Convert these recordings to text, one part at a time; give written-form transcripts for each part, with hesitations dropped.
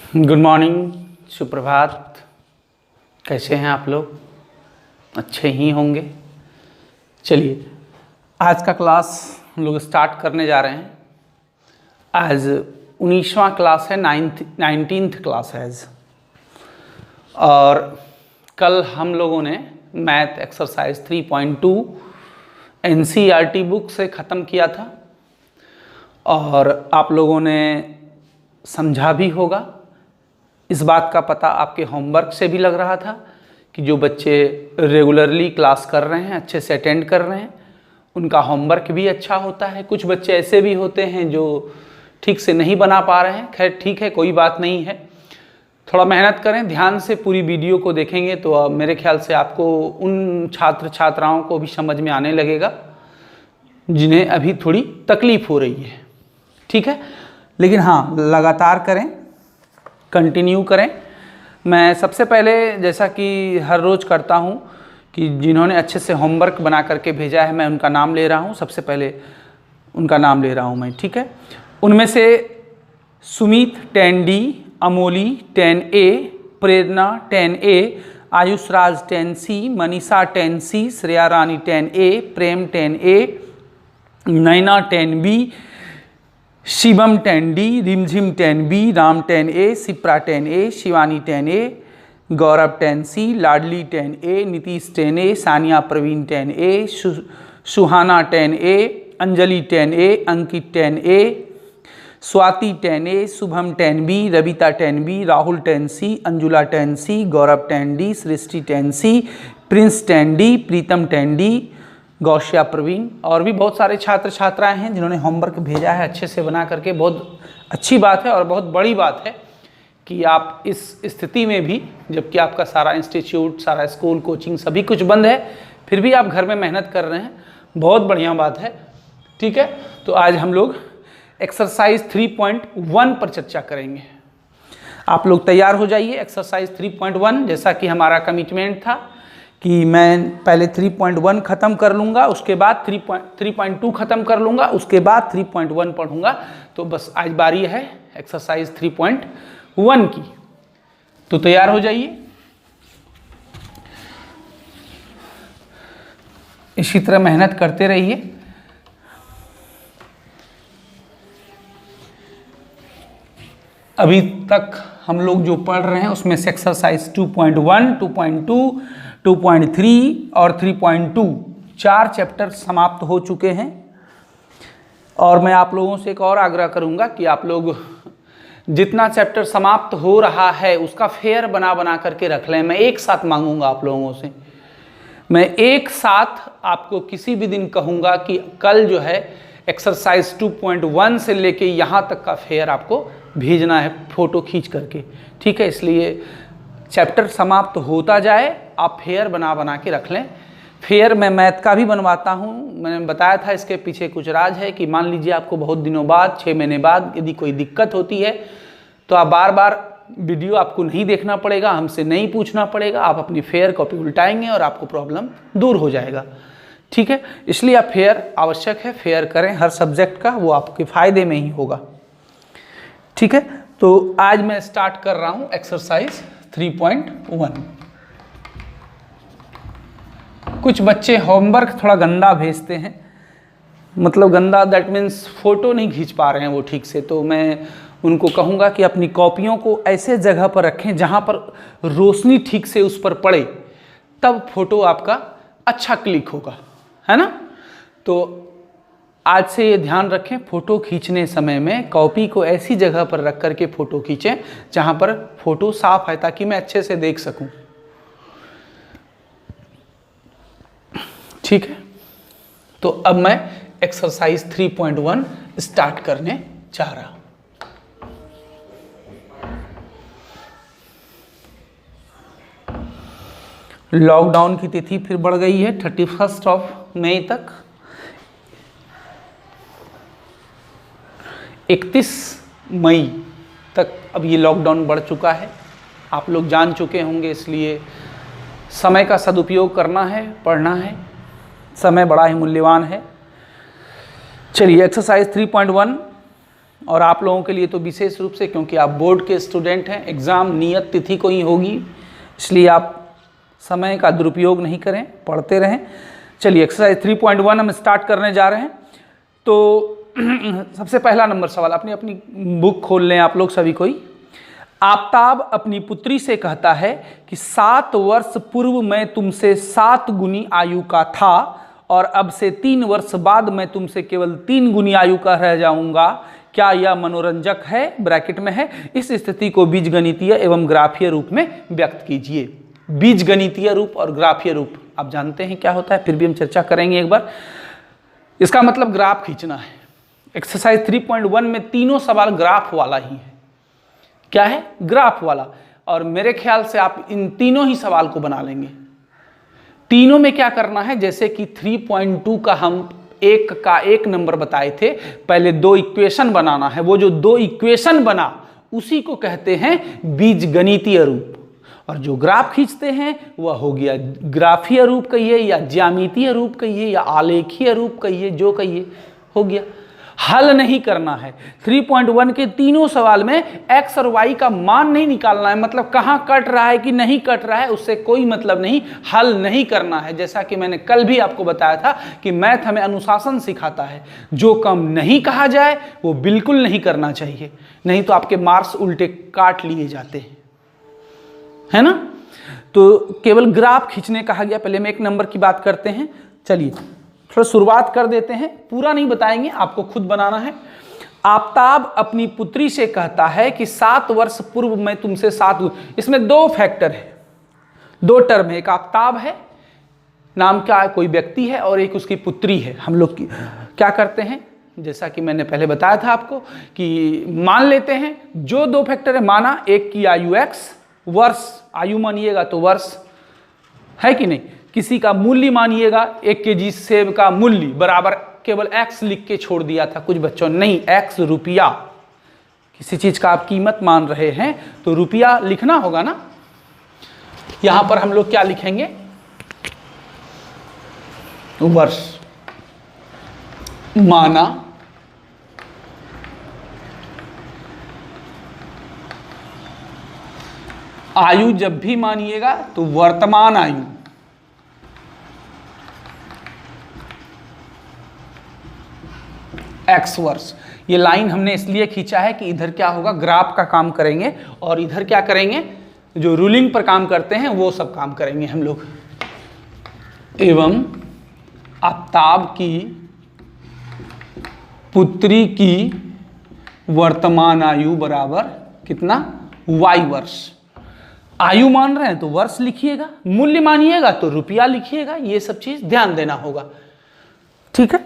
Good morning, सुप्रभात। कैसे हैं आप लोग? अच्छे ही होंगे। चलिए, आज का क्लास हम लोग स्टार्ट करने जा रहे हैं। आज 19वां क्लास है, 19th क्लास है आज। और कल हम लोगों ने मैथ एक्सरसाइज 3.2 NCERT बुक से ख़त्म किया था और आप लोगों ने समझा भी होगा। इस बात का पता आपके होमवर्क से भी लग रहा था कि जो बच्चे रेगुलरली क्लास कर रहे हैं, अच्छे से अटेंड कर रहे हैं, उनका होमवर्क भी अच्छा होता है। कुछ बच्चे ऐसे भी होते हैं जो ठीक से नहीं बना पा रहे हैं। खैर ठीक है, कोई बात नहीं है। थोड़ा मेहनत करें, ध्यान से पूरी वीडियो को देखेंगे तो मेरे ख्याल से आपको उन छात्र छात्राओं को भी समझ में आने लगेगा जिन्हें अभी थोड़ी तकलीफ़ हो रही है। ठीक है, लेकिन हाँ, लगातार करें, कंटिन्यू करें। मैं सबसे पहले, जैसा कि हर रोज़ करता हूँ, कि जिन्होंने अच्छे से होमवर्क बना करके भेजा है मैं उनका नाम ले रहा हूँ। सबसे पहले उनका नाम ले रहा हूँ मैं, ठीक है। उनमें से सुमित 10D, अमोली 10A, प्रेरणा 10A, आयुष राज 10C, मनीषा 10C, श्रेया रानी 10A, प्रेम 10A, नैना 10B, Shivam 10D, Rimjhim 10B, Ram 10A, Sipra 10A, Shivani 10A, Gaurav 10C, Ladli 10A, Nitish 10A, Sania Praveen 10A, Suhana 10A, Anjali 10A, Ankit 10A, Swati 10A, Shubham 10B, Ravita 10B, Rahul 10C, Anjula 10C, Gaurav 10D, Srishti 10C, Prince 10D, Pritam 10D, Gausia Praveen. और भी बहुत सारे छात्र छात्राएं हैं जिन्होंने होमवर्क भेजा है अच्छे से बना करके। बहुत अच्छी बात है और बहुत बड़ी बात है कि आप इस स्थिति में भी, जबकि आपका सारा इंस्टीट्यूट, सारा स्कूल, कोचिंग सभी कुछ बंद है, फिर भी आप घर में मेहनत कर रहे हैं। बहुत बढ़िया बात है। ठीक है, तो आज हम लोग एक्सरसाइज 3.1 पर चर्चा करेंगे। आप लोग तैयार हो जाइए। एक्सरसाइज 3.1, जैसा कि हमारा कमिटमेंट था कि मैं पहले 3.1 ख़त्म कर लूँगा, उसके बाद 3.2 ख़त्म कर लूँगा, उसके बाद 3.1 पढ़ूँगा। तो बस आज बारी है एक्सरसाइज 3.1 की। तो तैयार हो जाइए। इसी तरह मेहनत करते रहिए। अभी तक हम लोग जो पढ़ रहे हैं उसमें से एक्सरसाइज 2.1, 2.2, 2.3 और 3.2 4 चैप्टर समाप्त हो चुके हैं। और मैं आप लोगों से एक और आग्रह करूंगा कि आप लोग जितना चैप्टर समाप्त हो रहा है उसका फेयर बना करके रख लें। मैं एक साथ मांगूंगा आप लोगों से, मैं एक साथ आपको किसी भी दिन कहूँगा कि कल जो है एक्सरसाइज 2.1 से लेके यहाँ तक का फेयर आपको भेजना है फ़ोटो खींच करके। ठीक है, इसलिए चैप्टर समाप्त होता जाए, आप फेयर बना के रख लें। फेयर मैं मैथ का भी बनवाता हूँ। मैंने बताया था इसके पीछे कुछ राज है कि मान लीजिए आपको बहुत दिनों बाद, 6 महीने बाद यदि कोई दिक्कत होती है तो आप बार बार वीडियो आपको नहीं देखना पड़ेगा, हमसे नहीं पूछना पड़ेगा। आप अपनी फेयर कॉपी उल्टाएंगे और आपको प्रॉब्लम दूर हो जाएगा। ठीक है, इसलिए आप फेयर आवश्यक है, फेयर करें हर सब्जेक्ट का, वो आपके फ़ायदे में ही होगा। ठीक है, तो आज मैं स्टार्ट कर रहा हूँ एक्सरसाइज 3.1। कुछ बच्चे होमवर्क थोड़ा गंदा भेजते हैं, मतलब गंदा दैट मीन्स फ़ोटो नहीं खींच पा रहे हैं वो ठीक से। तो मैं उनको कहूँगा कि अपनी कॉपियों को ऐसे जगह पर रखें जहाँ पर रोशनी ठीक से उस पर पड़े, तब फोटो आपका अच्छा क्लिक होगा, है ना। तो आज से ये ध्यान रखें, फ़ोटो खींचने समय में कॉपी को ऐसी जगह पर रख करके फ़ोटो खींचें जहाँ पर फ़ोटो साफ है, ताकि मैं अच्छे से देख सकूं। ठीक है, तो अब मैं एक्सरसाइज 3.1 स्टार्ट करने जा रहा हूँ। लॉकडाउन की तिथि फिर बढ़ गई है 31 मई तक। 31 मई तक अब ये लॉकडाउन बढ़ चुका है। आप लोग जान चुके होंगे, इसलिए समय का सदुपयोग करना है, पढ़ना है। समय बड़ा ही मूल्यवान है। चलिए एक्सरसाइज 3.1 और आप लोगों के लिए तो विशेष रूप से, क्योंकि आप बोर्ड के स्टूडेंट हैं, एग्ज़ाम नियत तिथि को ही होगी, इसलिए आप समय का दुरुपयोग नहीं करें, पढ़ते रहें। चलिए एक्सरसाइज 3.1 हम स्टार्ट करने जा रहे हैं। तो सबसे पहला नंबर सवाल, अपनी अपनी बुक खोल लें आप लोग सभी कोई। आफताब अपनी पुत्री से कहता है कि 7 वर्ष पूर्व मैं तुमसे 7 गुनी आयु का था और अब से 3 वर्ष बाद मैं तुमसे केवल 3 गुनी आयु का रह जाऊंगा। क्या यह मनोरंजक है? ब्रैकेट में है। इस स्थिति को बीजगणितीय एवं ग्राफीय रूप में व्यक्त कीजिए। बीजगणितीय रूप और ग्राफीय रूप आप जानते हैं क्या होता है, फिर भी हम चर्चा करेंगे एक बार। इसका मतलब ग्राफ खींचना है। एक्सरसाइज 3.1 में तीनों सवाल ग्राफ वाला ही है। क्या है? ग्राफ वाला। और मेरे ख्याल से आप इन तीनों ही सवाल को बना लेंगे। तीनों में क्या करना है, जैसे कि 3.2 का हम एक नंबर बताए थे, पहले 2 इक्वेशन बनाना है। वो जो 2 इक्वेशन बना उसी को कहते हैं बीजगणितीय रूप। और जो ग्राफ खींचते हैं वह हो गया ग्राफीय रूप कहिए या ज्यामितीय रूप कहिए या आलेखीय रूप कहिए, जो कहिए हो गया। हल नहीं करना है। 3.1 के तीनों सवाल में x और y का मान नहीं निकालना है, मतलब कहाँ कट रहा है कि नहीं कट रहा है उससे कोई मतलब नहीं, हल नहीं करना है। जैसा कि मैंने कल भी आपको बताया था कि मैथ हमें अनुशासन सिखाता है। जो काम नहीं कहा जाए वो बिल्कुल नहीं करना चाहिए, नहीं तो आपके मार्क्स उल्टे काट लिए जाते हैं, है ना। तो केवल ग्राफ खींचने कहा गया। पहले हम 1 नंबर की बात करते हैं। चलिए थोड़ा शुरुआत कर देते हैं, पूरा नहीं बताएंगे, आपको खुद बनाना है। आफताब अपनी पुत्री से कहता है कि 7 वर्ष पूर्व मैं तुमसे 7, इसमें 2 फैक्टर है, 2 टर्म है। एक आफताब है, नाम क्या है, कोई व्यक्ति है, और एक उसकी पुत्री है। हम लोग क्या करते हैं, जैसा कि मैंने पहले बताया था आपको कि मान लेते हैं जो 2 फैक्टर है, माना एक की आयु x, वर्ष आयु मानिएगा तो वर्ष है कि नहीं, किसी का मूल्य मानिएगा 1 केजी सेब का मूल्य बराबर केवल x लिख के छोड़ दिया था कुछ बच्चों ने, नहीं, x रुपया, किसी चीज का आप कीमत मान रहे हैं तो रुपया लिखना होगा ना। यहां पर हम लोग क्या लिखेंगे, वर्ष। माना आयु जब भी मानिएगा तो वर्तमान आयु, x वर्ष। ये लाइन हमने इसलिए खींचा है कि इधर क्या होगा, ग्राफ का काम करेंगे और इधर क्या करेंगे, जो रूलिंग पर काम करते हैं वो सब काम करेंगे हम लोग। एवं आफताब की पुत्री की वर्तमान आयु बराबर कितना, y वर्ष। आयु मान रहे हैं तो वर्ष लिखिएगा, मूल्य मानिएगा तो रुपया लिखिएगा, ये सब चीज ध्यान देना होगा, ठीक है।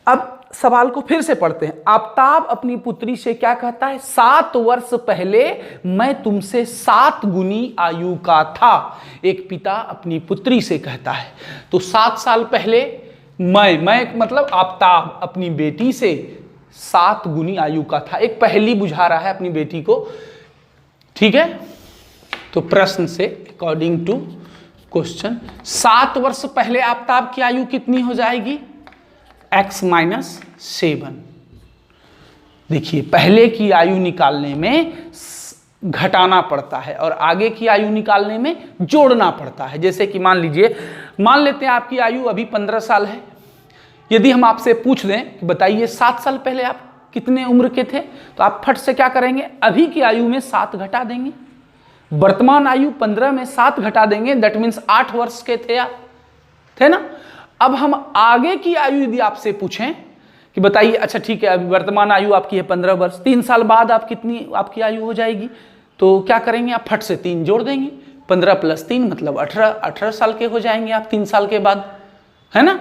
अब सवाल को फिर से पढ़ते हैं। आफताब अपनी पुत्री से क्या कहता है, 7 वर्ष पहले मैं तुमसे 7 गुनी आयु का था। एक पिता अपनी पुत्री से कहता है, तो 7 साल पहले मैं मतलब आफताब अपनी बेटी से 7 गुनी आयु का था। एक पहेली बुझा रहा है अपनी बेटी को, ठीक है। तो प्रश्न से अकॉर्डिंग टू क्वेश्चन, 7 वर्ष पहले आफताब की आयु कितनी हो जाएगी, x - 7। देखिए पहले की आयु निकालने में घटाना पड़ता है और आगे की आयु निकालने में जोड़ना पड़ता है। जैसे कि मान लेते हैं आपकी आयु अभी 15 साल है। यदि हम आपसे पूछ दें कि बताइए 7 साल पहले आप कितने उम्र के थे, तो आप फट से क्या करेंगे, अभी की आयु में 7 घटा देंगे। वर्तमान आयु 15 में 7 घटा देंगे, दैट मीन्स 8 वर्ष के थे आप, थे ना। अब हम आगे की आयु यदि आपसे पूछें कि बताइए, अच्छा ठीक है अभी वर्तमान आयु आपकी है 15 वर्ष, 3 साल बाद आप कितनी आपकी आयु हो जाएगी, तो क्या करेंगे आप फट से 3 जोड़ देंगे, 15 + 3 मतलब 18 साल के हो जाएंगे आप 3 साल के बाद, है ना।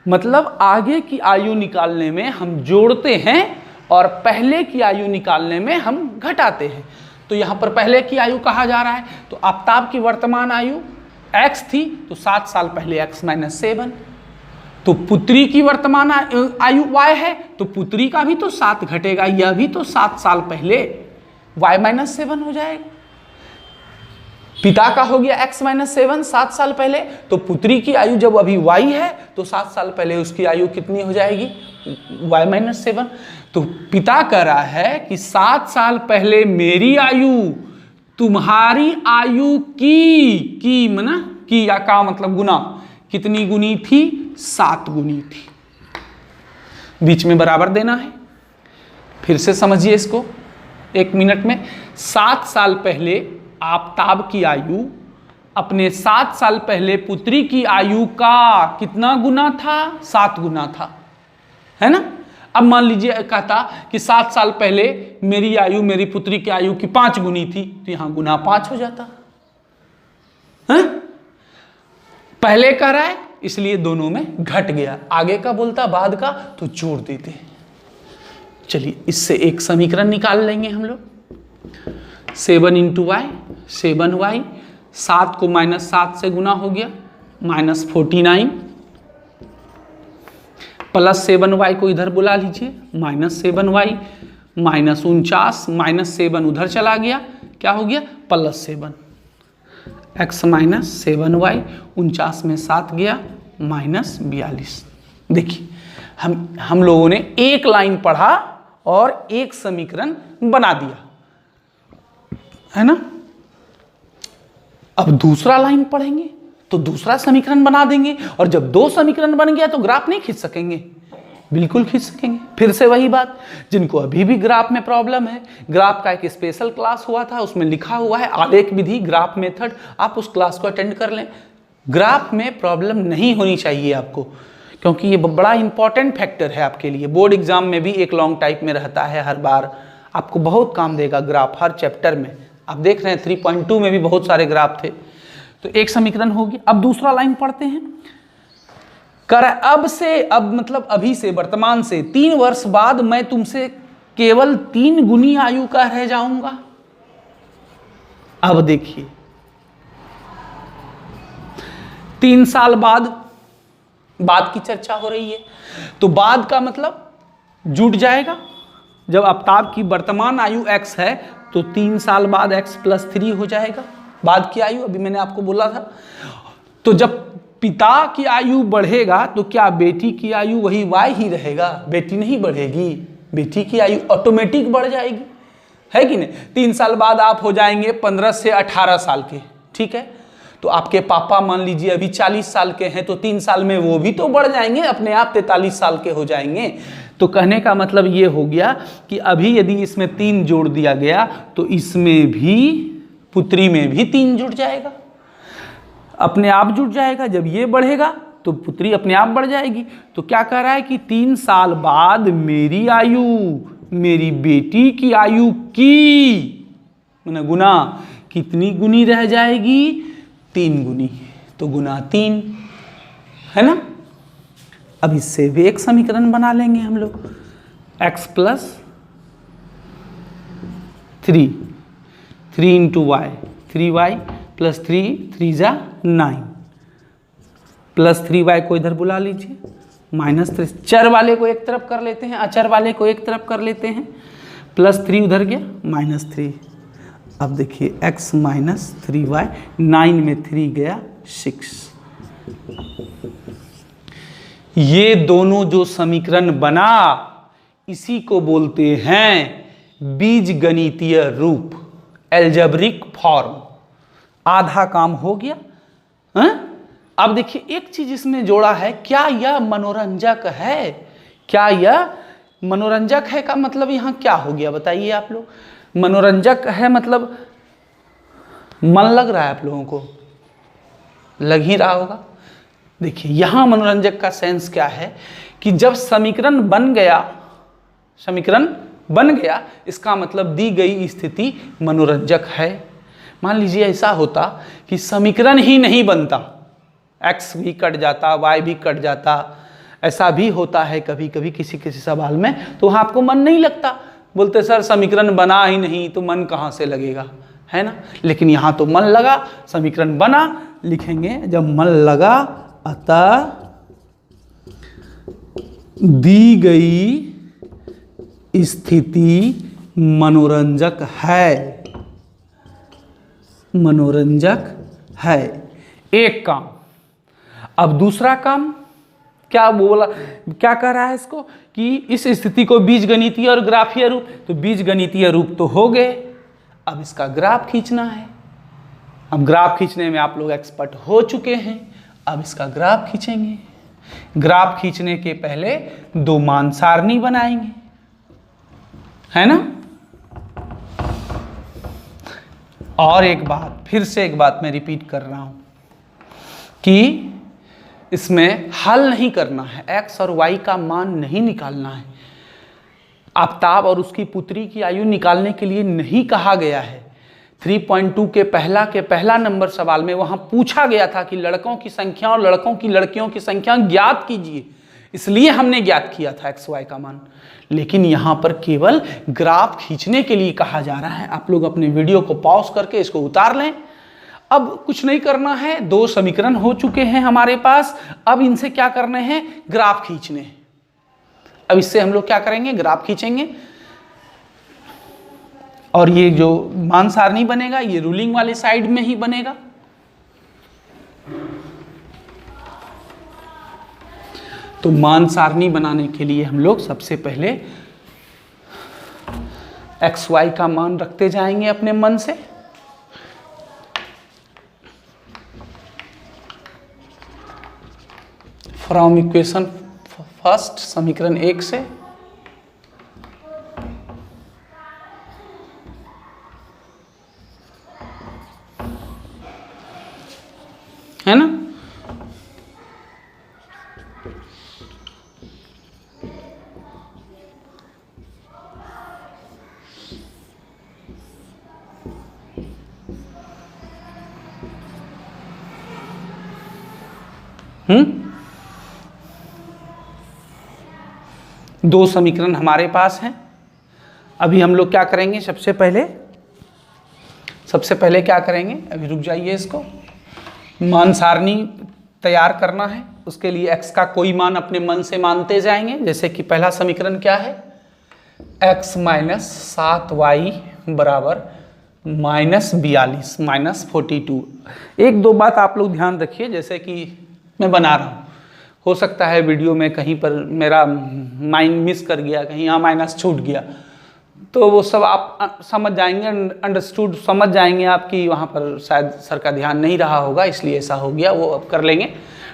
मतलब आगे की आयु निकालने में हम जोड़ते हैं और पहले की आयु निकालने में हम घटाते हैं। तो यहाँ पर पहले की आयु कहा जा रहा है, तो आफताब की वर्तमान आयु x थी तो 7 साल पहले x - 7, तो पुत्री की वर्तमान आयु y है तो पुत्री का भी तो 7 घटेगा, यह भी तो 7 साल पहले y - 7 हो जाएगा। पिता का हो गया x माइनस 7 7 साल पहले, तो पुत्री की आयु जब अभी y है तो 7 साल पहले उसकी आयु कितनी हो जाएगी, y माइनस 7। तो पिता कह रहा है कि 7 साल पहले मेरी आयु तुम्हारी आयु की मना की या का मतलब गुना, कितनी गुनी थी, 7 गुनी थी। बीच में बराबर देना है। फिर से समझिए इसको 1 मिनट में। 7 साल पहले आफताब की आयु अपने 7 साल पहले पुत्री की आयु का कितना गुना था, 7 गुना था, है ना। अब मान लीजिए कहता कि 7 साल पहले मेरी आयु मेरी पुत्री की आयु की 5 गुनी थी, तो यहां गुना 5 हो जाता है। पहले कह रहा है इसलिए दोनों में घट गया, आगे का बोलता बाद का तो जोड़ देते। चलिए इससे एक समीकरण निकाल लेंगे हम लोग। 7 इंटू वाई 7y, 7 को -7 से गुना हो गया -49, प्लस 7y को इधर बुला लीजिए -7y, -49 -7 उधर चला गया, क्या हो गया +7, x माइनस 7y, 49 में 7 गया -42। देखिए हम लोगों ने एक लाइन पढ़ा और एक समीकरण बना दिया, है ना। अब दूसरा लाइन पढ़ेंगे तो दूसरा समीकरण बना देंगे, और जब 2 समीकरण बन गया तो ग्राफ नहीं खींच सकेंगे, बिल्कुल खींच सकेंगे। फिर से वही बात, जिनको अभी भी ग्राफ में प्रॉब्लम है, ग्राफ का एक स्पेशल क्लास हुआ था, उसमें लिखा हुआ है आलेख विधि ग्राफ मेथड, आप उस क्लास को अटेंड कर लें। ग्राफ में प्रॉब्लम नहीं होनी चाहिए आपको, क्योंकि ये बड़ा इंपॉर्टेंट फैक्टर है आपके लिए। बोर्ड एग्जाम में भी एक लॉन्ग टाइप में रहता है, हर बार आपको बहुत काम देगा ग्राफ, हर चैप्टर में। आप देख रहे हैं 3.2 में भी बहुत सारे ग्राफ थे। तो एक समीकरण होगी। अब दूसरा लाइन पढ़ते हैं। कर अब से, अब मतलब अभी से, वर्तमान से 3 वर्ष बाद मैं तुमसे केवल 3 गुनी आयु का रह जाऊंगा। अब देखिए 3 साल बाद की चर्चा हो रही है, तो बाद का मतलब जुट जाएगा। जब आफ्ताब की वर्तमान आयु x है तो 3 साल बाद x + 3 हो जाएगा बाद की आयु, अभी मैंने आपको बोला था। तो जब पिता की आयु बढ़ेगा तो क्या बेटी की आयु वही y ही रहेगा, बेटी नहीं बढ़ेगी, बेटी की आयु ऑटोमेटिक बढ़ जाएगी, है कि नहीं। 3 साल बाद आप हो जाएंगे 15 से 18 साल के, ठीक है। तो आपके पापा मान लीजिए अभी 40 साल के हैं, तो 3 साल में वो भी तो बढ़ जाएंगे, अपने आप 43 साल के हो जाएंगे। तो कहने का मतलब ये हो गया कि अभी यदि इसमें 3 जोड़ दिया गया तो इसमें भी, पुत्री में भी 3 जुड़ जाएगा, अपने आप जुड़ जाएगा। जब ये बढ़ेगा तो पुत्री अपने आप बढ़ जाएगी। तो क्या कह रहा है कि 3 साल बाद मेरी आयु मेरी बेटी की आयु की मैंने गुना कितनी गुनी रह जाएगी, 3 गुनी, तो गुना 3, है ना। अब इससे भी एक समीकरण बना लेंगे हम लोग। x + 3 3 इंटू वाई 3y + 3 3 जा 9 + 3y को इधर बुला लीजिए -3, चर वाले को एक तरफ कर लेते हैं, अचर वाले को एक तरफ कर लेते हैं, +3 उधर गया -3। अब देखिए x - 3y, 9 में 3 गया 6। ये दोनों जो समीकरण बना इसी को बोलते हैं बीजगणितीय रूप, एल्जेब्रिक फॉर्म। आधा काम हो गया, है? अब देखिए एक चीज इसमें जोड़ा है, क्या यह मनोरंजक है, क्या यह मनोरंजक है का मतलब यहां क्या हो गया बताइए आप लोग। मनोरंजक है मतलब मन लग रहा है आप लोगों को, लग ही रहा होगा। देखिए यहां मनोरंजक का सेंस क्या है कि जब समीकरण बन गया इसका मतलब दी गई स्थिति मनोरंजक है। मान लीजिए ऐसा होता कि समीकरण ही नहीं बनता, x भी कट जाता, y भी कट जाता, ऐसा भी होता है कभी कभी किसी किसी सवाल में, तो वहाँ आपको मन नहीं लगता, बोलते सर समीकरण बना ही नहीं तो मन कहाँ से लगेगा, है ना। लेकिन यहाँ तो मन लगा, समीकरण बना, लिखेंगे जब मन लगा अतः दी गई स्थिति मनोरंजक है। मनोरंजक है। एक काम। अब दूसरा काम क्या बोला, क्या कह रहा है इसको कि इस स्थिति को बीजगणितीय और ग्राफीय रूप, तो बीजगणितीय रूप तो हो गए, अब इसका ग्राफ खींचना है। अब ग्राफ खींचने में आप लोग एक्सपर्ट हो चुके हैं, अब इसका ग्राफ खींचेंगे। ग्राफ खींचने के पहले दो मान सारणी बनाएंगे, है ना। और एक बात, फिर से एक बात मैं रिपीट कर रहा हूं कि इसमें हल नहीं करना है, एक्स और वाई का मान नहीं निकालना है। आफ्ताब और उसकी पुत्री की आयु निकालने के लिए नहीं कहा गया है। 3.2 के पहला नंबर सवाल में वहां पूछा गया था कि लड़कों की संख्या और लड़कों की लड़कियों की संख्या ज्ञात कीजिए, इसलिए हमने ज्ञात किया था एक्स वाई का मान। लेकिन यहां पर केवल ग्राफ खींचने के लिए कहा जा रहा है। आप लोग अपने वीडियो को पॉज करके इसको उतार लें। अब कुछ नहीं करना है, दो समीकरण हो चुके हैं हमारे पास, अब इनसे क्या करने हैं, ग्राफ खींचने हैं। अब इससे हम लोग क्या करेंगे, ग्राफ खींचेंगे और ये जो मान सारणी बनेगा ये रूलिंग वाली साइड में ही बनेगा। तो मान सारणी बनाने के लिए हम लोग सबसे पहले एक्स वाई का मान रखते जाएंगे अपने मन से। फ्रॉम इक्वेशन फर्स्ट, समीकरण 1 से, है ना। दो समीकरण हमारे पास हैं। अभी हम लोग क्या करेंगे, सबसे पहले क्या करेंगे, अभी रुक जाइए, इसको मान सारणी तैयार करना है। उसके लिए x का कोई मान अपने मन से मानते जाएंगे। जैसे कि पहला समीकरण क्या है, x माइनस 7y बराबर -42 -42। एक दो बात आप लोग ध्यान रखिए, जैसे कि मैं बना रहा हूँ, हो सकता है वीडियो में कहीं पर मेरा माइंड मिस कर गया, कहीं यहाँ माइनस छूट गया, तो वो सब आप समझ जाएंगे, अंडरस्टूड समझ जाएंगे आपकी, वहाँ पर शायद सर का ध्यान नहीं रहा होगा इसलिए ऐसा हो गया, वो अब कर लेंगे।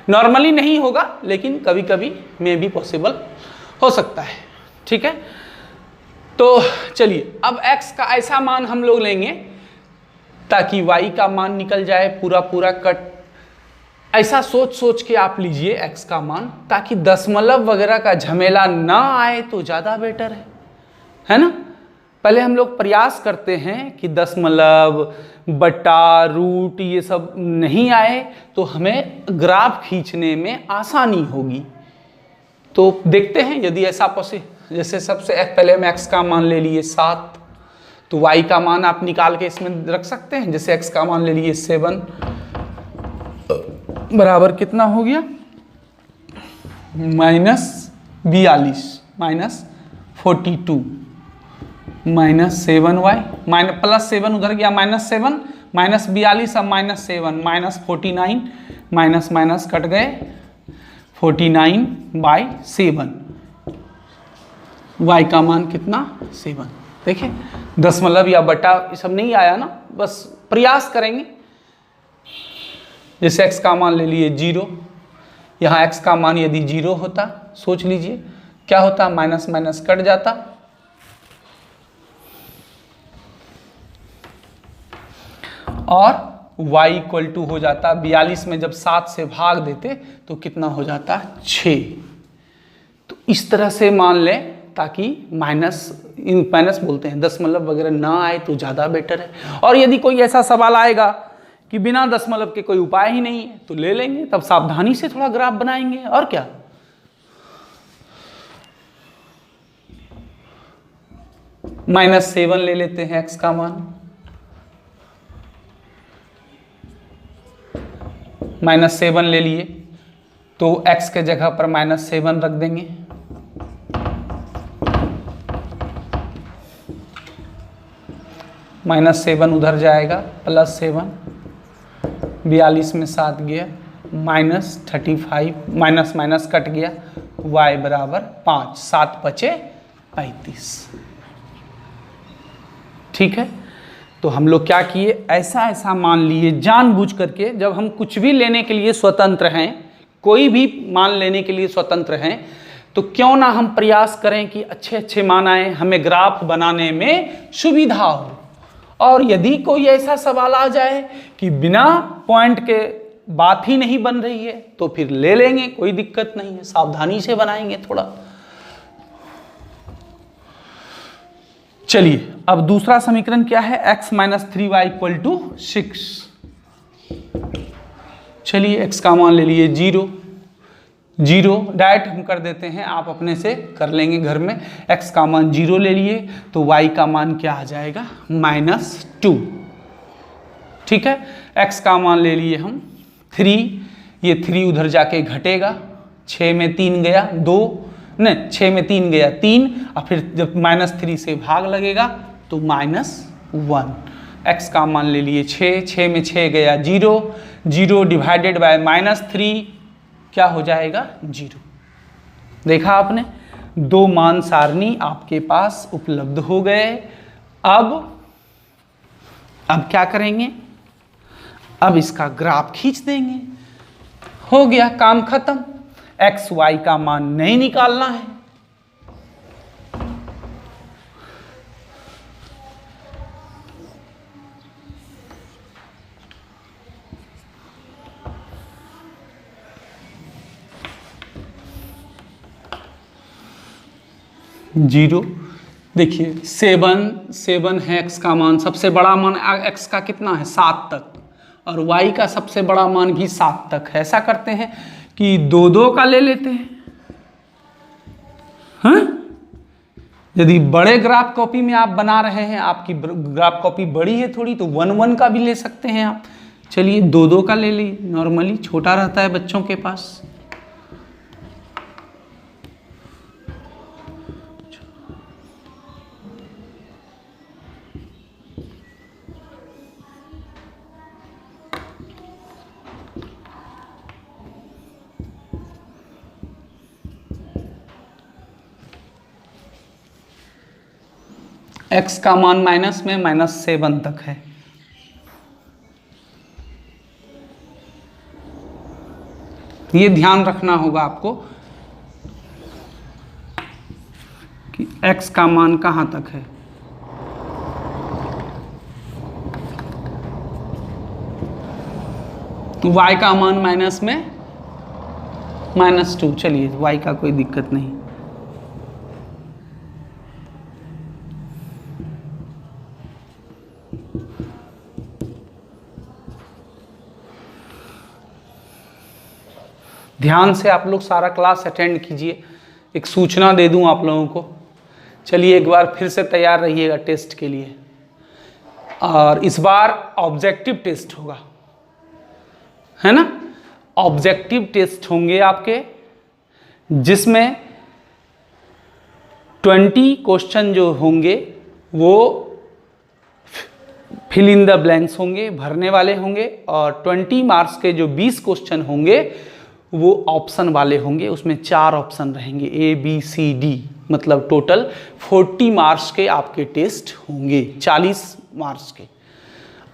नॉर्मली नहीं होगा लेकिन कभी कभी में भी पॉसिबल हो सकता है, ठीक है। तो चलिए, अब x का ऐसा मान हम लोग लेंगे ताकि y का मान निकल जाए पूरा कट। ऐसा सोच सोच के आप लीजिए x का मान, ताकि दशमलव वगैरह का झमेला ना आए तो ज़्यादा बेटर है ना। पहले हम लोग प्रयास करते हैं कि दशमलव, बटा, रूट ये सब नहीं आए तो हमें ग्राफ खींचने में आसानी होगी। तो देखते हैं यदि ऐसा पॉसिबल, जैसे सबसे पहले हम x का मान ले लिए 7, तो y का मान आप निकाल के इसमें रख सकते हैं। जैसे x का मान ले लिए 7 बराबर कितना हो गया, -42 -42 -7y +7 उधर गया -7 -42 अब -7 -49 माइनस कट गए 49/7। y का मान कितना 7। देखिए दशमलव या बटा ये सब नहीं आया ना, बस प्रयास करेंगे। जैसे x का मान ले लिए 0, यहाँ x का मान यदि 0 होता, सोच लीजिए क्या होता, माइनस माइनस कट जाता, और y इक्वल टू हो जाता 42 में जब 7 से भाग देते तो कितना हो जाता 6। तो इस तरह से मान लें ताकि माइनस बोलते हैं दशमलव वगैरह ना आए तो ज़्यादा बेटर है। और यदि कोई ऐसा सवाल आएगा कि बिना दशमलव के कोई उपाय ही नहीं है तो ले लेंगे, तब सावधानी से थोड़ा ग्राफ बनाएंगे और क्या। -7 ले लेते हैं x का मान, -7 ले लिए तो x के जगह पर -7 रख देंगे। -7 उधर जाएगा, +7, 42 में 7 गया, -35, माइनस माइनस कट गया, y बराबर 5, 7 बचे 35। ठीक है, तो हम लोग क्या किए, ऐसा ऐसा मान लिए जानबूझ करके। जब हम कुछ भी लेने के लिए स्वतंत्र हैं, कोई भी मान लेने के लिए स्वतंत्र हैं, तो क्यों ना हम प्रयास करें कि अच्छे अच्छे मान आए, हमें ग्राफ बनाने में सुविधा हो। और यदि कोई ऐसा सवाल आ जाए कि बिना पॉइंट के बात ही नहीं बन रही है, तो फिर ले लेंगे, कोई दिक्कत नहीं है, सावधानी से बनाएंगे थोड़ा। चलिए, अब दूसरा समीकरण क्या है, x - 3y = 6। चलिए, x का मान ले लिए 0, डायरेक्ट हम कर देते हैं, आप अपने से कर लेंगे घर में। x का मान 0 ले लिए, तो y का मान क्या आ जाएगा, -2। ठीक है, x का मान ले लिए हम 3, ये 3 उधर जाके घटेगा, 6 में 3 गया 2, नहीं 6 में 3 गया 3, और फिर जब -3 से भाग लगेगा तो -1। x का मान ले लिए 6, 6 में 6 गया 0, 0 डिवाइडेड बाय -3 क्या हो जाएगा, 0। देखा आपने, 2 मान सारणी आपके पास उपलब्ध हो गए। अब क्या करेंगे, अब इसका ग्राफ खींच देंगे, हो गया काम खत्म। x y का मान नहीं निकालना है। जीरो, देखिए 7 है x का मान, सबसे बड़ा मान x का कितना है, 7 तक, और y का सबसे बड़ा मान भी 7 तक है। ऐसा करते हैं कि 2-2 का ले लेते हैं, हाँ? यदि बड़े ग्राफ कॉपी में आप बना रहे हैं, आपकी ग्राफ कॉपी बड़ी है थोड़ी, तो 1-1 का भी ले सकते हैं आप। चलिए 2-2 का ले ली, नॉर्मली छोटा रहता है बच्चों के पास। x का मान माइनस में -7 तक है। ये ध्यान रखना होगा आपको कि x का मान कहाँ तक है। y का मान माइनस में -2। चलिए, y का कोई दिक्कत नहीं। ध्यान से आप लोग सारा क्लास अटेंड कीजिए, एक सूचना दे दूं आप लोगों को। चलिए, एक बार फिर से तैयार रहिएगा टेस्ट के लिए, और इस बार ऑब्जेक्टिव टेस्ट होगा, है ना। ऑब्जेक्टिव टेस्ट होंगे आपके, जिसमें 20 क्वेश्चन जो होंगे वो फिल इन द ब्लैंक्स होंगे, भरने वाले होंगे, और 20 मार्क्स के जो 20 क्वेश्चन होंगे वो ऑप्शन वाले होंगे। उसमें 4 ऑप्शन रहेंगे, A B C D, मतलब टोटल 40 मार्क्स के आपके टेस्ट होंगे, 40 मार्क्स के।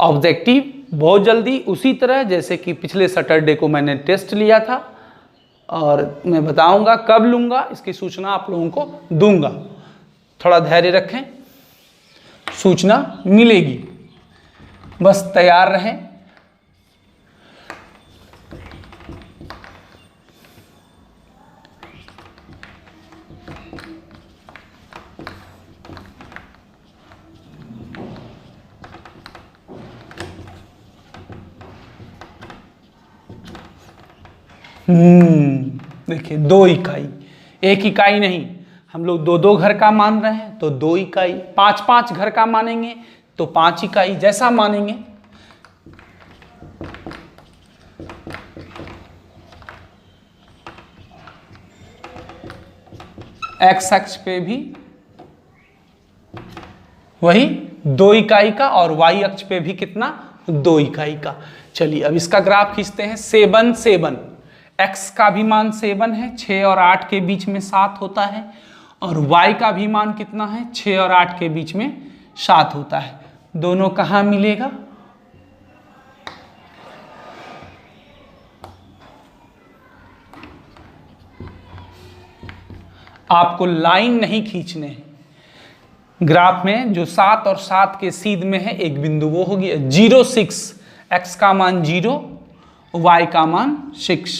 ऑब्जेक्टिव बहुत जल्दी, उसी तरह जैसे कि पिछले सैटरडे को मैंने टेस्ट लिया था, और मैं बताऊंगा कब लूँगा, इसकी सूचना आप लोगों को दूंगा। थोड़ा धैर्य रखें, सूचना मिलेगी, बस तैयार रहें। देखिए 2 इकाई, 1 इकाई नहीं, हम लोग 2-2 घर का मान रहे हैं तो 2 इकाई, 5-5 घर का मानेंगे तो 5 इकाई, जैसा मानेंगे। x अक्ष पे भी वही 2 इकाई का, और y अक्ष पे भी कितना, 2 इकाई का। चलिए अब इसका ग्राफ खींचते हैं। 7 7, x का भी मान 7 है, 6 और 8 के बीच में 7 होता है, और y का भी मान कितना है, 6 और 8 के बीच में 7 होता है। दोनों कहाँ मिलेगा, आपको लाइन नहीं खींचने हैं। ग्राफ में जो 7 और 7 के सीध में है एक बिंदु, वो हो गया 0 6, x का मान 0, y का मान 6।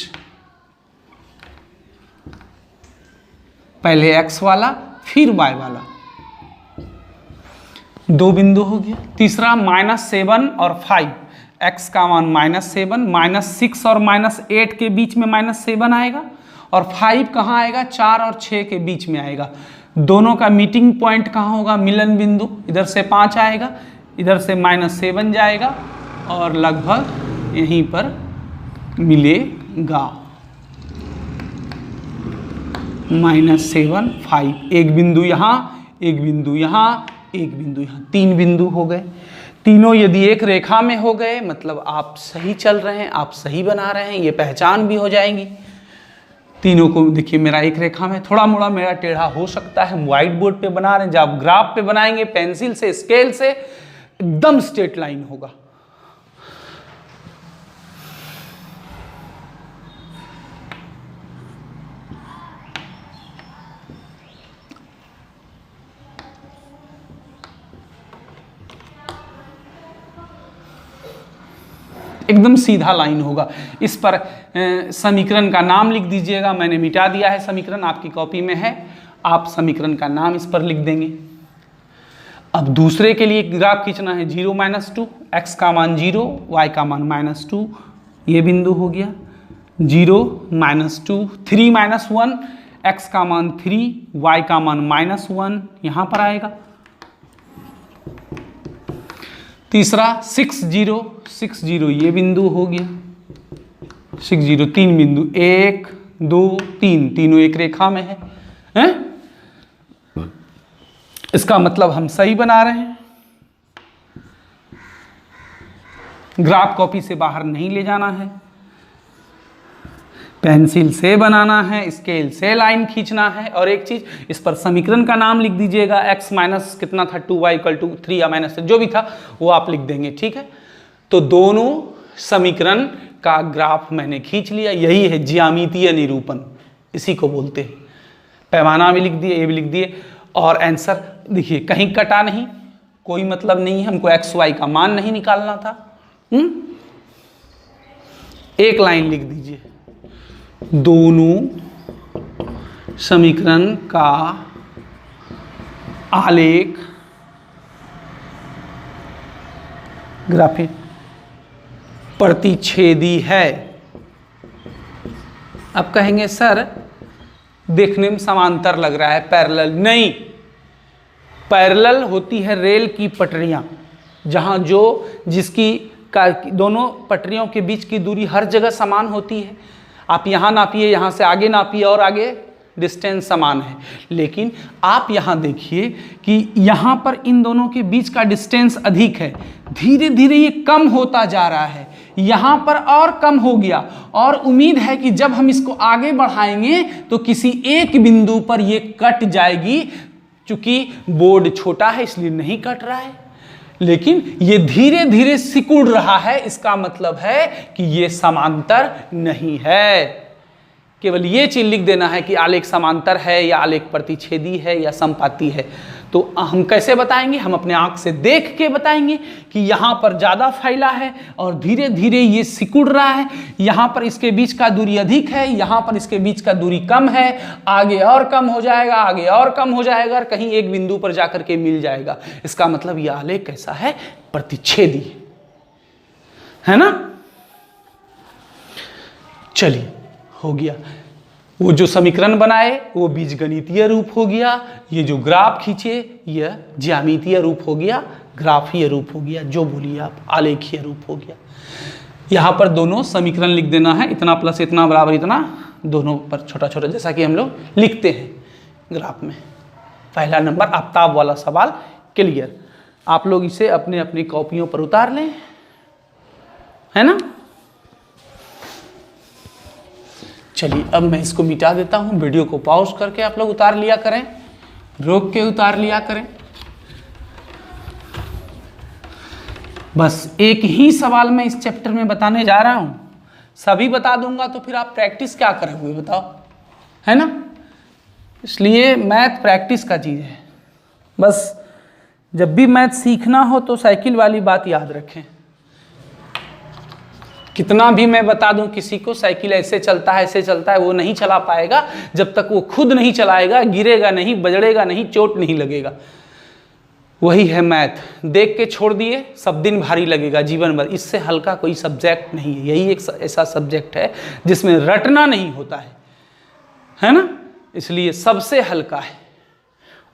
पहले x वाला फिर y वाला, 2 बिंदु हो गया। तीसरा -7 और 5, x का मान -7, -6 और -8 के बीच में -7 आएगा, और 5 कहाँ आएगा, 4 और 6 के बीच में आएगा। दोनों का मीटिंग पॉइंट कहाँ होगा, मिलन बिंदु। इधर से 5 आएगा, इधर से -7 जाएगा, और लगभग यहीं पर मिलेगा। -7 5, एक बिंदु यहाँ, एक बिंदु यहाँ, एक बिंदु यहाँ, 3 बिंदु हो गए। तीनों यदि एक रेखा में हो गए मतलब आप सही चल रहे हैं, आप सही बना रहे हैं, ये पहचान भी हो जाएंगी। तीनों को देखिए, मेरा एक रेखा में, थोड़ा मोड़ा मेरा टेढ़ा हो सकता है, हम व्हाइट बोर्ड पे बना रहे हैं। जब ग्राफ पे बनाएंगे पेंसिल से, स्केल से, एकदम स्ट्रेट लाइन होगा। एकदम सीधा लाइन होगा। इस पर समीकरण का नाम लिख दीजिएगा, मैंने मिटा दिया है समीकरण, आपकी कॉपी में है, आप समीकरण का नाम इस पर लिख देंगे। अब दूसरे के लिए ग्राफ खींचना है, 0 -2, x का मान 0, y का मान -2, ये बिंदु हो गया। 0 -2, 3 -1, x का मान 3, y का मान -1, यहाँ पर आएगा। तीसरा 6 0, 6 0, ये बिंदु हो गया। 6 0, 3 बिंदु, 1 2 3, तीनों एक रेखा में हैं? इसका मतलब हम सही बना रहे हैं। ग्राफ कॉपी से बाहर नहीं ले जाना है, पेंसिल से बनाना है, स्केल से लाइन खींचना है। और एक चीज, इस पर समीकरण का नाम लिख दीजिएगा, x माइनस कितना था, 2y = 3 या -3, जो भी था वो आप लिख देंगे, ठीक है। तो दोनों समीकरण का ग्राफ मैंने खींच लिया, यही है ज्यामितीय निरूपण, इसी को बोलते हैं। पैमाना भी लिख दिए, ये भी लिख दिए, और आंसर देखिए कहीं कटा नहीं, कोई मतलब नहीं है, हमको x y का मान नहीं निकालना था। एक लाइन लिख दीजिए, दोनों समीकरण का आलेख ग्राफिक प्रतिच्छेदी है। अब कहेंगे सर देखने में समांतर लग रहा है, पैरेलल नहीं। पैरेलल होती है रेल की पटरियां, जहां जो जिसकी दोनों पटरियों के बीच की दूरी हर जगह समान होती है। आप यहाँ नापिए, यहाँ से आगे नापिए, और आगे डिस्टेंस समान है। लेकिन आप यहाँ देखिए कि यहाँ पर इन दोनों के बीच का डिस्टेंस अधिक है, धीरे धीरे ये कम होता जा रहा है, यहाँ पर और कम हो गया, और उम्मीद है कि जब हम इसको आगे बढ़ाएंगे तो किसी एक बिंदु पर ये कट जाएगी। चूंकि बोर्ड छोटा है इसलिए नहीं कट रहा है, लेकिन ये धीरे धीरे सिकुड़ रहा है, इसका मतलब है कि ये समांतर नहीं है। केवल ये चीज लिख देना है कि आलेख समांतर है या आलेख प्रतिच्छेदी है या समपाती है। तो हम कैसे बताएंगे, हम अपने आंख से देख के बताएंगे कि यहाँ पर ज़्यादा फैला है और धीरे धीरे ये सिकुड़ रहा है, यहाँ पर इसके बीच का दूरी अधिक है, यहाँ पर इसके बीच का दूरी कम है, आगे और कम हो जाएगा, आगे और कम हो जाएगा, और कहीं एक बिंदु पर जाकर के मिल जाएगा। इसका मतलब ये आलेख कैसा है, प्रतिच्छेदी है ना। चलिए हो गया, वो जो समीकरण बनाए वो बीजगणितीय रूप हो गया, ये जो ग्राफ खींचे यह ज्यामितीय रूप हो गया, ग्राफीय रूप हो गया, जो बोलिए आप, आलेखीय रूप हो गया। यहाँ पर दोनों समीकरण लिख देना है, इतना प्लस इतना बराबर इतना, दोनों पर छोटा छोटा, जैसा कि हम लोग लिखते हैं ग्राफ में। पहला नंबर आफ्ताब वाला सवाल क्लियर। आप लोग इसे अपने अपनी कॉपियों पर उतार लें, है ना। चलिए अब मैं इसको मिटा देता हूं, वीडियो को पॉज करके आप लोग उतार लिया करें, रोक के उतार लिया करें। बस एक ही सवाल मैं इस चैप्टर में बताने जा रहा हूं, सभी बता दूंगा तो फिर आप प्रैक्टिस क्या करोगे बताओ, है ना। इसलिए मैथ प्रैक्टिस का चीज़ है। बस जब भी मैथ सीखना हो तो साइकिल वाली बात याद रखें। कितना भी मैं बता दूं किसी को साइकिल ऐसे चलता है ऐसे चलता है, वो नहीं चला पाएगा जब तक वो खुद नहीं चलाएगा, गिरेगा नहीं, बजड़ेगा नहीं, चोट नहीं लगेगा। वही है मैथ, देख के छोड़ दिए सब दिन भारी लगेगा जीवन भर, इससे हल्का कोई सब्जेक्ट नहीं है। यही एक ऐसा सब्जेक्ट है जिसमें रटना नहीं होता है ना, इसलिए सबसे हल्का है।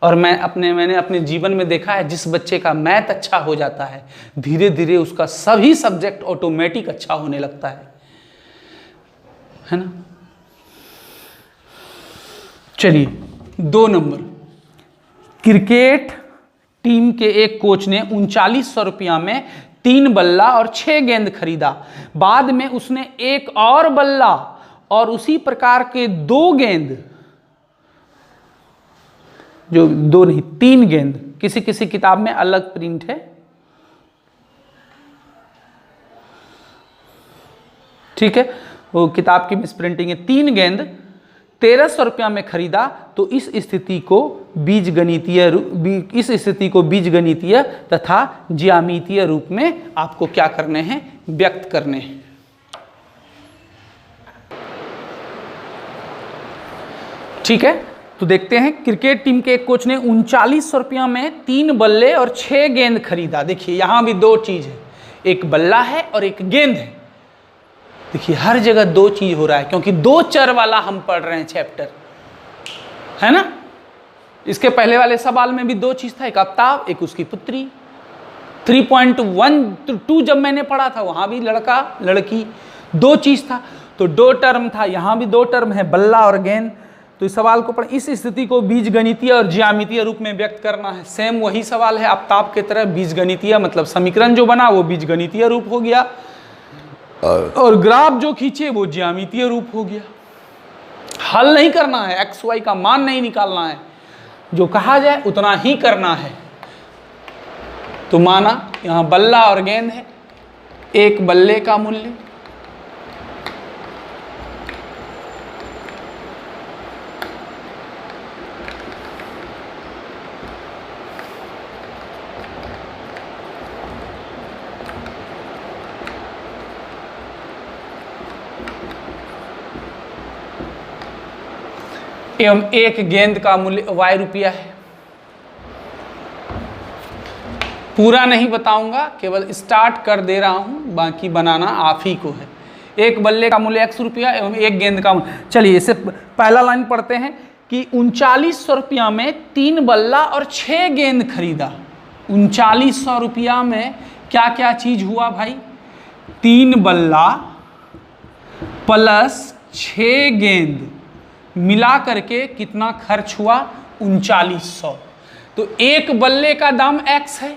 और मैंने अपने जीवन में देखा है, जिस बच्चे का मैथ अच्छा हो जाता है धीरे धीरे उसका सभी सब्जेक्ट ऑटोमेटिक अच्छा होने लगता है ना। चलिए 2 नंबर, क्रिकेट टीम के एक कोच ने 3900 रुपया में 3 बल्ला और 6 गेंद खरीदा। बाद में उसने एक और बल्ला और उसी प्रकार के 2 गेंद, जो 2 नहीं 3 गेंद, किसी किसी किताब में अलग प्रिंट है, ठीक है, वो किताब की मिसप्रिंटिंग है। 3 गेंद 1300 रुपया में खरीदा। तो इस स्थिति को बीजगणितीय तथा ज्यामितीय रूप में आपको क्या करने हैं, व्यक्त करने हैं। ठीक है, तो देखते हैं। क्रिकेट टीम के एक कोच ने 3900 रुपया में 3 बल्ले और 6 गेंद खरीदा। देखिए यहां भी 2 चीज है, एक बल्ला है और एक गेंद है। देखिए हर जगह 2 चीज हो रहा है, क्योंकि 2 चर वाला हम पढ़ रहे हैं चैप्टर, है ना। इसके पहले वाले सवाल में भी 2 चीज था, एक आफ्ताब एक उसकी पुत्री। 3.12 जब मैंने पढ़ा था वहां भी लड़का लड़की 2 चीज था, तो 2 टर्म था, यहां भी 2 टर्म है, बल्ला और गेंद। तो इस सवाल को पढ़, इस स्थिति को बीजगणितीय और ज्यामितीय रूप में व्यक्त करना है। सेम वही सवाल है आफ्ताब की तरह, बीजगणितीय मतलब समीकरण जो बना वो बीजगणितीय रूप हो गया, और ग्राफ जो खींचे वो ज्यामितीय रूप हो गया। हल नहीं करना है, एक्स वाई का मान नहीं निकालना है, जो कहा जाए उतना ही करना है। तो माना यहां बल्ला और गेंद है, एक बल्ले का मूल्य एवं एक गेंद का मूल्य y रुपया है। पूरा नहीं बताऊंगा, केवल स्टार्ट कर दे रहा हूं, बाकी बनाना आप ही को है। एक बल्ले का मूल्य x रुपया एवं एक गेंद का मूल्य। चलिए इसे पहला लाइन पढ़ते हैं कि 3900 रुपया में 3 बल्ला और 6 गेंद खरीदा। 3900 रुपया में क्या क्या चीज हुआ भाई, 3 बल्ला प्लस 6 गेंद मिला करके कितना खर्च हुआ, 3900। तो एक बल्ले का दाम x है,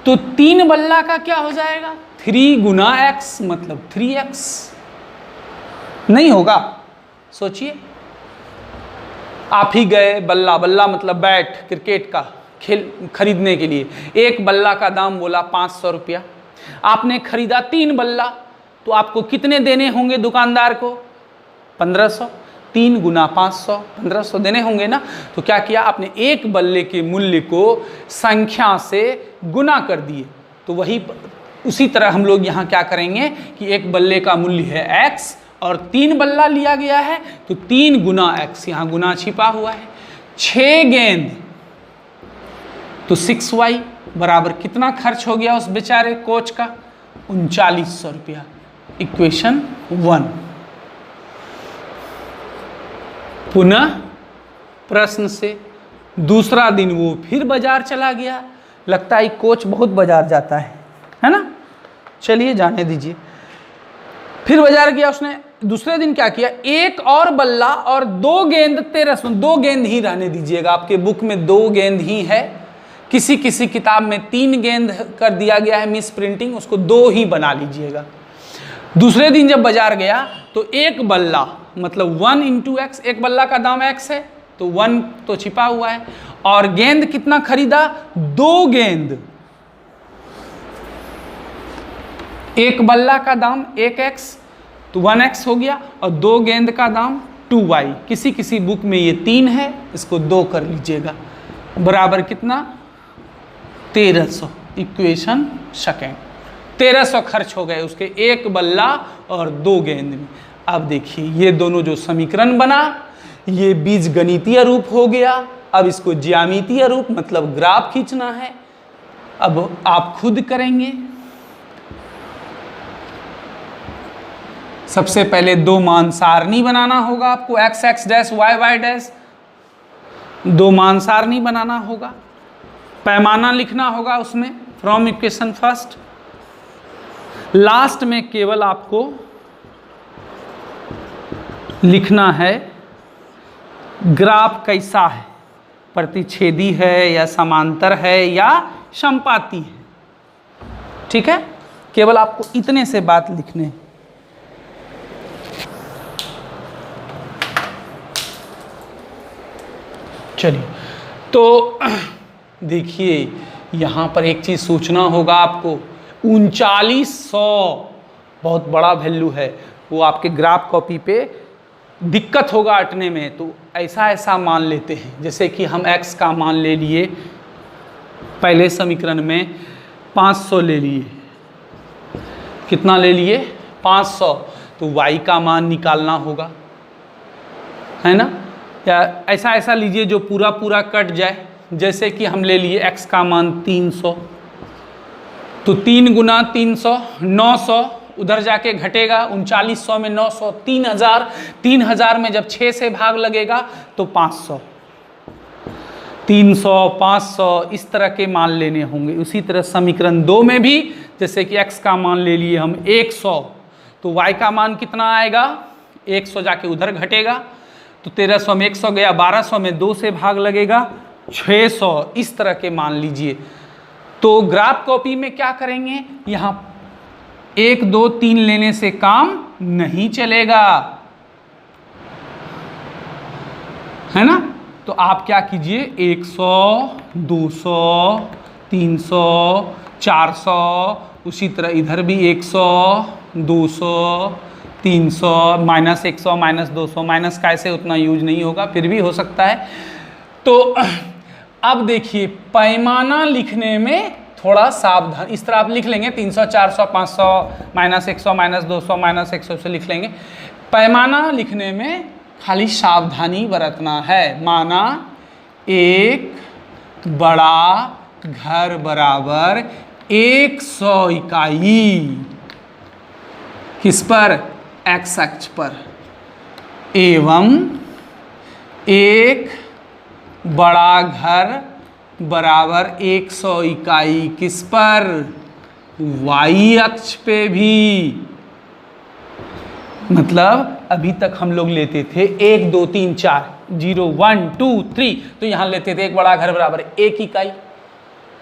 तो 3 बल्ला का क्या हो जाएगा, 3 गुना x मतलब 3x। नहीं होगा, सोचिए। आप ही गए बल्ला, बल्ला मतलब बैट क्रिकेट का खेल खरीदने के लिए, एक बल्ला का दाम बोला 500 रुपया, आपने खरीदा 3 बल्ला, तो आपको कितने देने होंगे दुकानदार को, 1500। 3 गुना 500, 1500 देने होंगे ना। तो क्या किया आपने, एक बल्ले के मूल्य को संख्या से गुना कर दिए। तो वही उसी तरह हम लोग यहाँ क्या करेंगे कि एक बल्ले का मूल्य है x और 3 बल्ला लिया गया है, तो 3 गुना x, यहाँ गुना छिपा हुआ है। 6 गेंद तो 6y बराबर कितना खर्च हो गया उस बेचारे कोच का, 3900 रुपया। इक्वेशन 1। पुनः प्रश्न से दूसरा दिन वो फिर बाजार चला गया। लगता है कोच बहुत बाजार जाता है ना। चलिए जाने दीजिए। फिर बाजार गया उसने, दूसरे दिन क्या किया, एक और बल्ला और 2 गेंद 1300, 2 गेंद ही रहने दीजिएगा, आपके बुक में 2 गेंद ही है, किसी किसी किताब में 3 गेंद कर दिया गया है मिस प्रिंटिंग, उसको 2 ही बना लीजिएगा। दूसरे दिन जब बाजार गया तो एक बल्ला मतलब 1 इंटू एक्स, एक बल्ला का दाम x है तो 1 तो छिपा हुआ है, और गेंद कितना खरीदा, 2 गेंद। एक बल्ला का दाम 1x तो 1x हो गया, और 2 गेंद का दाम 2y। किसी किसी बुक में ये 3 है, इसको 2 कर लीजिएगा, बराबर कितना 1300। इक्वेशन सेकेंड, 1300 खर्च हो गए उसके एक बल्ला और 2 गेंद में। अब देखिए ये दोनों जो समीकरण बना, ये बीजगणितीय रूप हो गया। अब इसको ज्यामितीय रूप मतलब ग्राफ खींचना है। अब आप खुद करेंगे। सबसे पहले 2 मान सारणी बनाना होगा आपको, x x dash y y dash, 2 मान सारणी बनाना होगा। पैमाना लिखना होगा उसमें फ्रॉम इक्वेशन फर्स्ट। लास्ट में केवल आपको लिखना है ग्राफ कैसा है, प्रतिच्छेदी है या समांतर है या समपाती है। ठीक है, केवल आपको इतने से बात लिखने हैं। चलिए, तो देखिए यहाँ पर एक चीज़ सोचना होगा आपको, 3900 बहुत बड़ा वैल्यू है, वो आपके ग्राफ कॉपी पे दिक्कत होगा अटने में। तो ऐसा मान लेते हैं, जैसे कि हम x का मान ले लिए, पहले समीकरण में 500 ले लिए, कितना ले लिए 500, तो y का मान निकालना होगा, है ना। या ऐसा लीजिए जो पूरा पूरा कट जाए, जैसे कि हम ले लिए x का मान 300, तो 3 गुना 300 900, उधर जाके घटेगा 3900 में 900 3000, 3000 में जब 6 से भाग लगेगा तो 500, 300 500 इस तरह के मान लेने होंगे। उसी तरह समीकरण 2 में भी, जैसे कि x का मान ले लिए हम 100, तो y का मान कितना आएगा, 100 जाके उधर घटेगा, तो 1300 में 100 गया, 1200 में 2 से भाग लगेगा 600, इस तरह के मान लीजिए। तो ग्राफ कॉपी में क्या करेंगे, यहाँ 1 2 3 लेने से काम नहीं चलेगा, है ना। तो आप क्या कीजिए, 100 200 300 400, उसी तरह इधर भी 100 200 300, माइनस 100 माइनस 200, माइनस का ऐसे उतना यूज नहीं होगा, फिर भी हो सकता है। तो अब देखिए पैमाना लिखने में थोड़ा सावधान, इस तरह आप लिख लेंगे 300 400 500 माइनस 100 माइनस 200 माइनस 100 से लिख लेंगे। पैमाना लिखने में खाली सावधानी बरतना है। माना एक बड़ा घर बराबर 100 इकाई, किस पर, x अक्ष पर, एवं एक बड़ा घर बराबर 100 इकाई किस पर, y अक्ष पे भी। मतलब अभी तक हम लोग लेते थे 1 2 3 4 0 1 2 3, तो यहाँ लेते थे एक बड़ा घर बराबर 1 इकाई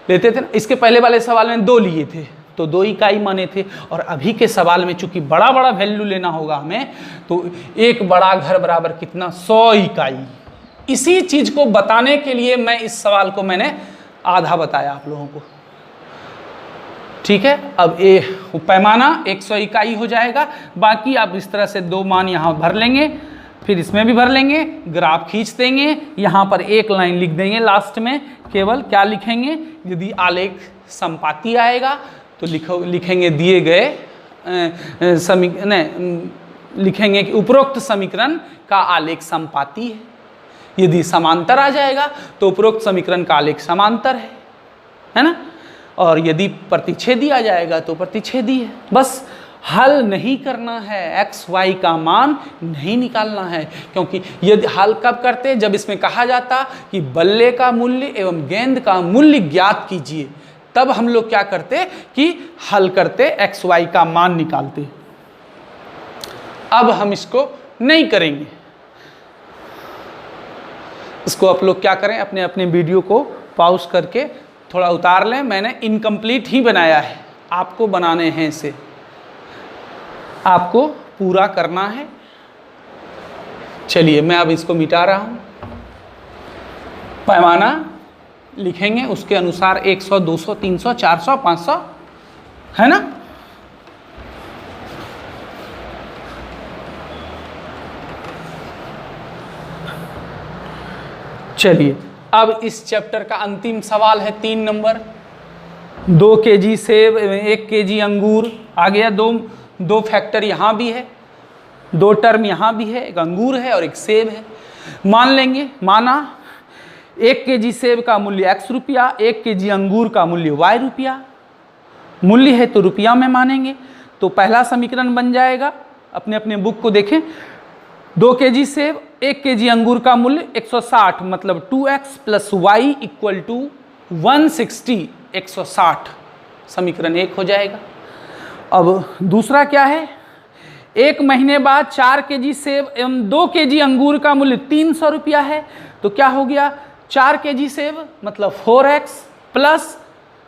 लेते थे ना। इसके पहले वाले सवाल में 2 लिए थे तो 2 इकाई माने थे, और अभी के सवाल में चूंकि बड़ा बड़ा वैल्यू लेना होगा हमें, तो एक बड़ा घर बराबर कितना, 100 इकाई। इसी चीज को बताने के लिए मैं इस सवाल को मैंने आधा बताया आप लोगों को। ठीक है, अब पैमाना 100 इकाई हो जाएगा। बाकी आप इस तरह से 2 मान यहाँ भर लेंगे, फिर इसमें भी भर लेंगे, ग्राफ खींच देंगे, यहाँ पर एक लाइन लिख देंगे लास्ट में। केवल क्या लिखेंगे, यदि आलेख समपाती आएगा तो लिखेंगे दिए गए लिखेंगे कि उपरोक्त समीकरण का आलेख समपाती है। यदि समांतर आ जाएगा तो उपरोक्त समीकरण का आलेख समांतर है ना। और यदि प्रतिच्छेदी आ जाएगा तो प्रतिच्छेदी है। बस हल नहीं करना है, x y का मान नहीं निकालना है, क्योंकि यदि हल कब करते, जब इसमें कहा जाता कि बल्ले का मूल्य एवं गेंद का मूल्य ज्ञात कीजिए, तब हम लोग क्या करते कि हल करते, x y का मान निकालते। अब हम इसको नहीं करेंगे। इसको आप लोग क्या करें, अपने अपने वीडियो को पॉज करके थोड़ा उतार लें, मैंने इनकम्प्लीट ही बनाया है, आपको बनाने हैं, इसे आपको पूरा करना है। चलिए मैं अब इसको मिटा रहा हूँ। पैमाना लिखेंगे उसके अनुसार 100, 200, 300, 400, 500, है ना। चलिए अब इस चैप्टर का अंतिम सवाल है 3 नंबर। 2 kg सेब, 1 kg अंगूर आ गया। दो फैक्टर यहाँ भी है, 2 टर्म यहाँ भी है, एक अंगूर है और एक सेब है। मान लेंगे, माना 1 kg सेब का मूल्य x रुपया, 1 kg अंगूर का मूल्य y रुपया। मूल्य है तो रुपया में मानेंगे, तो पहला समीकरण बन जाएगा। अपने अपने बुक को देखें। 2 kg सेब, 1 kg अंगूर का मूल्य 160, मतलब 2x + y = 160, 160 समीकरण 1 हो जाएगा। अब दूसरा क्या है, 1 महीने बाद 4 kg सेब एवं 2 kg अंगूर का मूल्य 300 रुपया है, तो क्या हो गया, 4 kg सेब मतलब 4x प्लस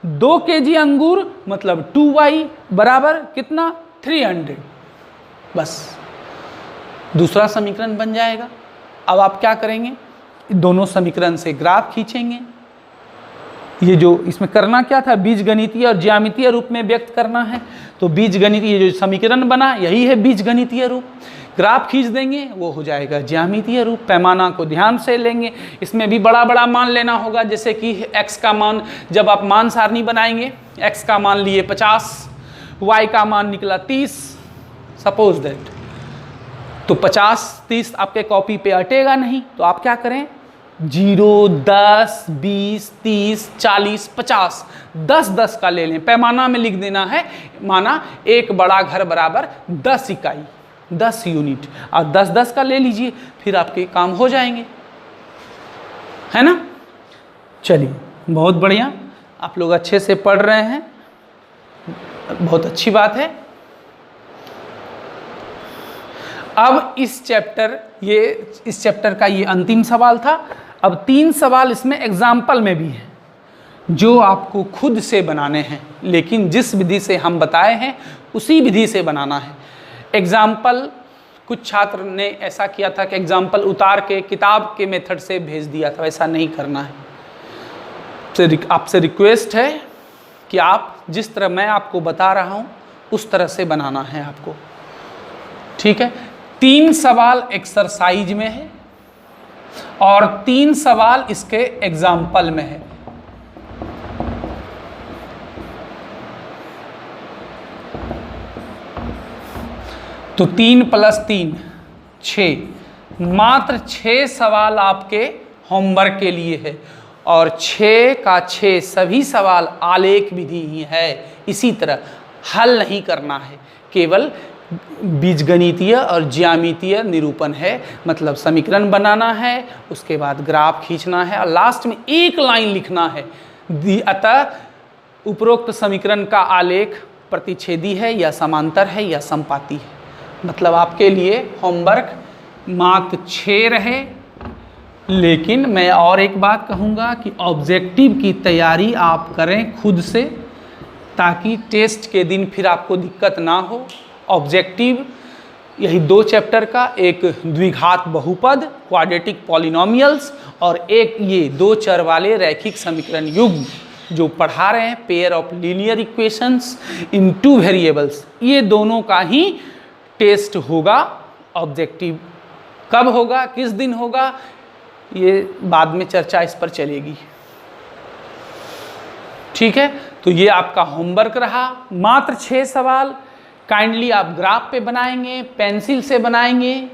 2 kg अंगूर मतलब 2y बराबर कितना, 300। बस दूसरा समीकरण बन जाएगा। अब आप क्या करेंगे, दोनों समीकरण से ग्राफ खींचेंगे। ये जो इसमें करना क्या था, बीजगणितीय और ज्यामितीय रूप में व्यक्त करना है, तो बीजगणितीय जो समीकरण बना यही है बीजगणितीय रूप। ग्राफ खींच देंगे, वो हो जाएगा ज्यामितीय रूप। पैमाना को ध्यान से लेंगे, इसमें भी बड़ा बड़ा मान लेना होगा, जैसे कि x का मान, जब आप मान सारणी बनाएंगे, x का मान लिए 50, y का मान निकला 30, सपोज दैट, तो 50, 30 आपके कॉपी पे अटेगा नहीं, तो आप क्या करें, 0, 10, 20, 30, 40, 50, 10 का ले लें। पैमाना में लिख देना है, माना एक बड़ा घर बराबर 10 इकाई, 10 यूनिट, और 10 का ले लीजिए, फिर आपके काम हो जाएंगे, है ना। चलिए बहुत बढ़िया, आप लोग अच्छे से पढ़ रहे हैं, बहुत अच्छी बात है। अब इस चैप्टर का ये अंतिम सवाल था। अब 3 सवाल इसमें एग्जाम्पल में भी हैं, जो आपको खुद से बनाने हैं, लेकिन जिस विधि से हम बताए हैं उसी विधि से बनाना है। एग्जाम्पल, कुछ छात्र ने ऐसा किया था कि एग्जाम्पल उतार के किताब के मेथड से भेज दिया था, वैसा नहीं करना है। आपसे रिक्वेस्ट है कि आप जिस तरह मैं आपको बता रहा हूँ उस तरह से बनाना है आपको, ठीक है। 3 सवाल एक्सरसाइज में है और 3 सवाल इसके एग्जाम्पल में है। तो 3 + 3 6, मात्र 6 सवाल आपके होमवर्क के लिए है, और 6 का 6 सभी सवाल आलेख विधि ही है। इसी तरह हल नहीं करना है, केवल बीजगणितीय और ज्यामितीय निरूपण है, मतलब समीकरण बनाना है, उसके बाद ग्राफ खींचना है और लास्ट में एक लाइन लिखना है, अतः उपरोक्त समीकरण का आलेख प्रतिच्छेदी है या समांतर है या समपाती है। मतलब आपके लिए होमवर्क मात्र 6 रहे, लेकिन मैं और एक बात कहूँगा कि ऑब्जेक्टिव की तैयारी आप करें खुद से, ताकि टेस्ट के दिन फिर आपको दिक्कत ना हो। ऑब्जेक्टिव यही 2 चैप्टर का, एक द्विघात बहुपद क्वाड्रेटिक पॉलिनोमियल्स, और एक ये 2 चर वाले रैखिक समीकरण युग्म जो पढ़ा रहे हैं, pair of linear equations in 2 variables, ये दोनों का ही टेस्ट होगा। ऑब्जेक्टिव कब होगा, किस दिन होगा, ये बाद में चर्चा इस पर चलेगी, ठीक है। तो ये आपका होमवर्क रहा, मात्र 6 सवाल। काइंडली आप ग्राफ पे बनाएंगे, पेंसिल से बनाएंगे,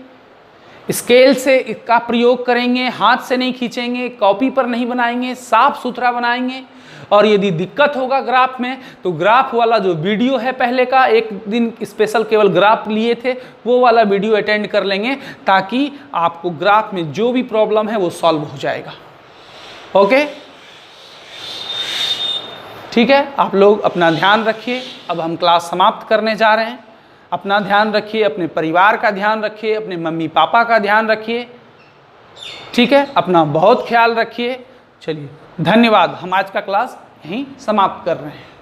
स्केल से इसका प्रयोग करेंगे, हाथ से नहीं खींचेंगे, कॉपी पर नहीं बनाएंगे, साफ सुथरा बनाएंगे। और यदि दिक्कत होगा ग्राफ में, तो ग्राफ वाला जो वीडियो है, पहले का एक दिन स्पेशल केवल ग्राफ लिए थे, वो वाला वीडियो अटेंड कर लेंगे, ताकि आपको ग्राफ में जो भी प्रॉब्लम है वो सॉल्व हो जाएगा। ओके, ठीक है। आप लोग अपना ध्यान रखिए, अब हम क्लास समाप्त करने जा रहे हैं। अपना ध्यान रखिए, अपने परिवार का ध्यान रखिए, अपने मम्मी पापा का ध्यान रखिए, ठीक है। अपना बहुत ख्याल रखिए। चलिए धन्यवाद, हम आज का क्लास यहीं समाप्त कर रहे हैं।